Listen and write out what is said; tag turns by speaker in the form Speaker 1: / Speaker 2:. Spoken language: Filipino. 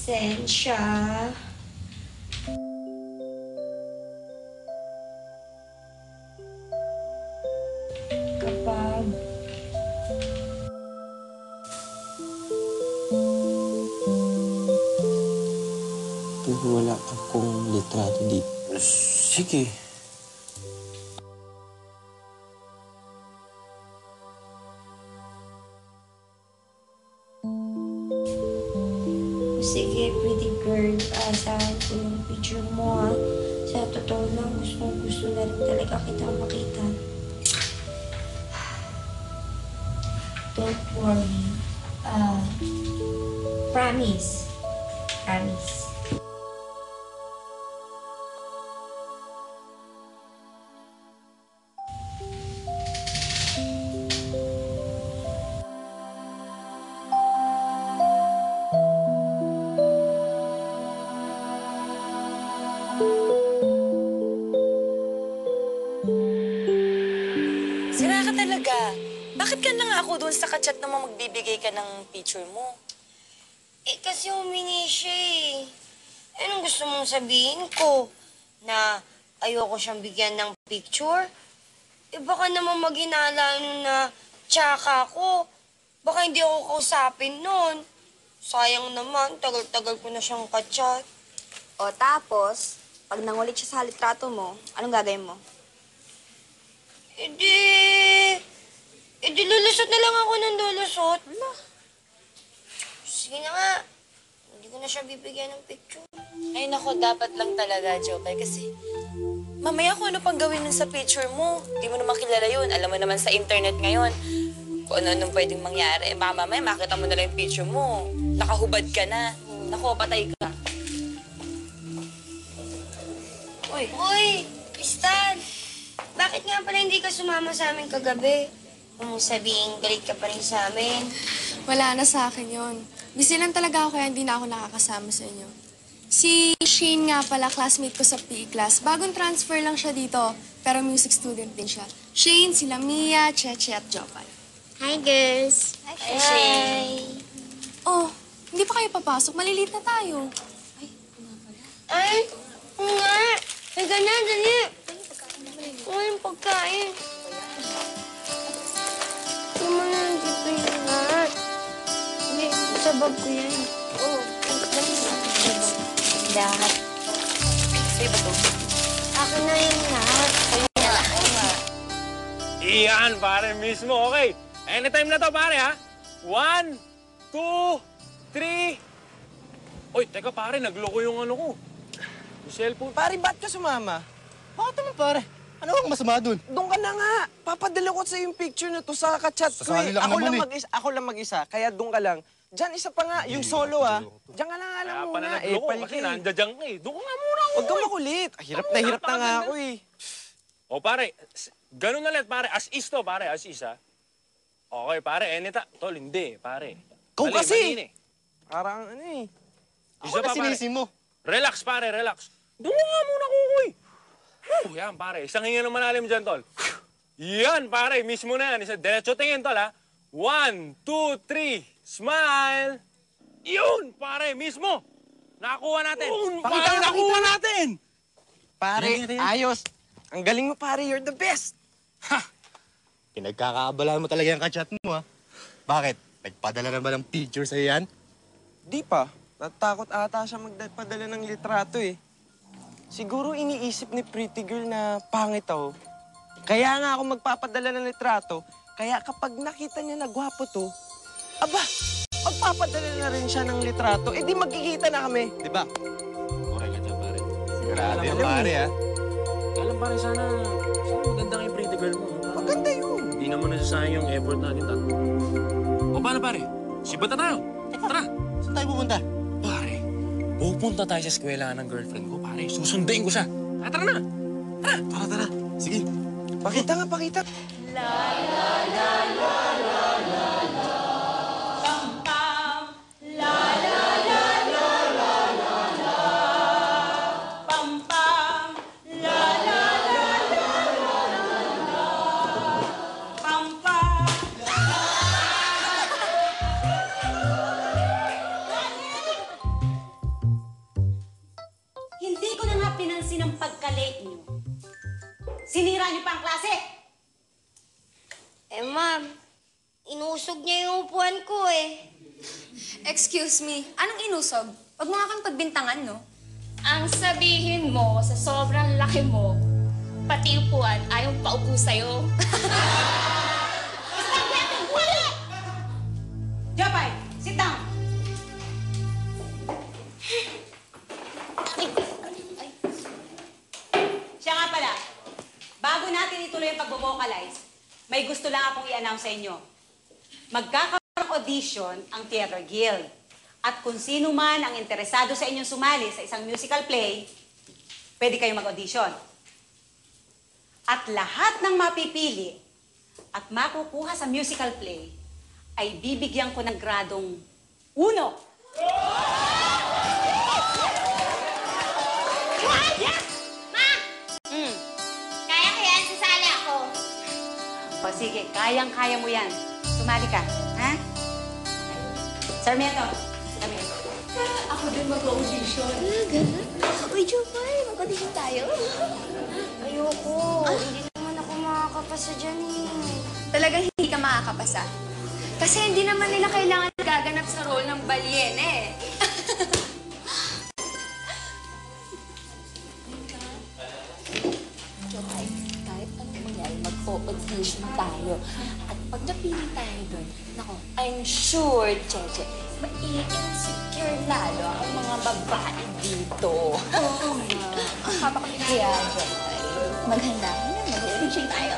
Speaker 1: Pasensya. Kapag
Speaker 2: pero wala akong litrato dito.
Speaker 3: Sige.
Speaker 1: sige, pretty girl, asahan ko yung picture mo, ha? Sa totoo lang, gusto na rin talaga kitang makita. Don't worry. Promise. Promise.
Speaker 4: Sira ka talaga. Bakit ka na nga ako doon sa kachat naman magbibigay ka ng picture mo?
Speaker 1: Eh, kasi humingi siya eh. Anong gusto mong sabihin ko? Na ayoko siyang bigyan ng picture? Eh, baka naman maghinala nun na tsaka ko. Baka hindi ako kausapin nun. Sayang naman, tagal-tagal ko na siyang kachat.
Speaker 5: O tapos, pag nangulit siya sa litrato mo, anong gagawin mo?
Speaker 1: Eh di lulusot na lang ako ng lulusot.
Speaker 5: Wala.
Speaker 1: Sige na nga. Hindi ko na siya bibigyan ng picture.
Speaker 4: Ay nako, dapat lang talaga, Jopay, kasi mamaya kung ano pang gawin nun sa picture mo. Di mo naman kilala yun. Alam mo naman sa internet ngayon, kung ano-anong pwedeng mangyari. Baka mamaya makita mo na lang yung picture mo. Nakahubad ka na. Nako, patay ka.
Speaker 1: Uy, Stan! Bakit nga pala hindi ka sumama sa amin kagabi? Kung sabihin, galit ka pa rin sa amin.
Speaker 6: Wala na sa akin yon. Busy lang talaga ako kaya hindi na ako nakakasama sa inyo. Si Shane nga pala, classmate ko sa PE class. Bagong transfer lang siya dito, pero music student din siya. Shane, sila Mia, Cheche at Jopay.
Speaker 1: Hi, girls. Hi, Shane.
Speaker 6: Oh, hindi pa kayo papasok. Maliliit na tayo.
Speaker 1: Ay, nga. Ay, ganyan, dali. Yung pagkain. Yung mga dito yung lahat. Hindi, sa bag ko yan. Oo. Lahat.
Speaker 4: Sa'yo ba to?
Speaker 1: Akin na yung lahat.
Speaker 7: Iyan, pare, mismo. Okay. Anytime na to, pare, ha? 1, 2, 3. Uy, teka, pare, nagloko yung ano ko. Yung cellphone.
Speaker 3: Pare, ba't ka sumama? Bakit naman, pare? Ano ang masama dun? Doon ka na nga. Papadala ko sa yung picture na to sa kachat ko
Speaker 8: Sasali lang naman
Speaker 3: Ako lang mag-isa, kaya doon ka lang. Diyan, isa pa nga, yung solo Diyan ka na nga lang
Speaker 7: Kaya pa na
Speaker 3: muna.
Speaker 7: nagloko kasi
Speaker 3: palki.
Speaker 7: nandiyan ka eh. Doon ka nga muna ako.
Speaker 3: Huwag kang makulit. Hirap na nga ako eh.
Speaker 7: O, pare, ganun na lang, pare. As is to, pare. As is, ha? Okay, pare. Tol, hindi, pare.
Speaker 3: Ikaw
Speaker 7: Mali,
Speaker 3: kasi.
Speaker 7: mali,
Speaker 3: Parang ano eh.
Speaker 7: Isa pa, pare.
Speaker 8: Sinisi mo.
Speaker 7: Relax, pare, relax. Doon nga muna, kukoy. Yan, pare. Isang hinga ng malalim dyan, tol. Yan, pare. Mismo na yan. Diretso tingin, tol, ha? 1, 2, 3. Smile. Yun, pare. Mismo. Nakakuha natin.
Speaker 3: Pakita,
Speaker 7: Nakuha natin.
Speaker 3: Pare, ayos. Ang galing mo, pare. You're the best.
Speaker 8: Pinagkakaabalaan mo talaga yung kachat mo, ha? Bakit? Nagpadala na ba ng picture sa'yo yan?
Speaker 3: Di pa. Natakot ata siya magpadala ng litrato eh. Siguro iniisip ni pretty girl na pangit ako. Kaya nga ako magpapadala ng litrato. Kaya kapag nakita niya na gwapo to, aba, magpapadala na rin siya ng litrato. Eh di magkikita na kami, di ba?
Speaker 7: Okay ka dyan, pare.
Speaker 8: Grabe
Speaker 3: Alam
Speaker 8: yan,
Speaker 3: mo
Speaker 8: pare, ha?
Speaker 7: Alam, pare, sana maganda kang pretty girl mo.
Speaker 3: Maganda yun.
Speaker 7: Hindi naman nasasayang yung effort natin tatlo. O, paano, pare? Sibat na tayo. Tara.
Speaker 8: Saan tayo pupunta?
Speaker 7: Pare, pupunta tayo sa eskwela ng girlfriend ko, pare. Susunduin ko siya. Tara na.
Speaker 8: Tara. Sige.
Speaker 3: Pakita nga, pakita.
Speaker 9: Sinira niyo pa ang klase!
Speaker 1: Eh, ma'am, inusog niya yung upuan ko eh.
Speaker 5: Excuse me, anong inusog? Huwag mo nga kang pagbintangan, no?
Speaker 10: Ang sabihin mo sa sobrang laki mo, pati upuan ayaw paupo sa'yo.
Speaker 9: Jopay, sit down! Siya nga pala, bago natin ituloy ang pagbo-vocalize, may gusto lang akong i-announce sa inyo. Magkakaroon ng audition ang Theater Guild. At kung sino man ang interesado sa inyong sumali sa isang musical play, pwede kayong mag-audition. At lahat ng mapipili at makukuha sa musical play ay bibigyan ko ng gradong 1.
Speaker 10: Ma! Kaya ko yan, sasali ako.
Speaker 9: O sige, kayang-kaya mo yan. Sumali ka, ha? Sarmiento, kami.
Speaker 10: Ako din mag-audition.
Speaker 5: Uy, Jopay, mag-audition tayo.
Speaker 1: Ayoko. Hindi naman ako makakapasa dyan eh.
Speaker 5: Talagang hindi ka makakapasa. Kasi hindi naman nila kailangan gaganap sa role ng balyena eh.
Speaker 10: Jopay, kahit anong mangyari, mag-audition tayo. At pag napili tayo doon, nako, I'm sure, Cheche, mai-insecure lalo ang mga babae dito. Oo nga. Kaya, Jopay, maghanda ka na, mag-audition tayo.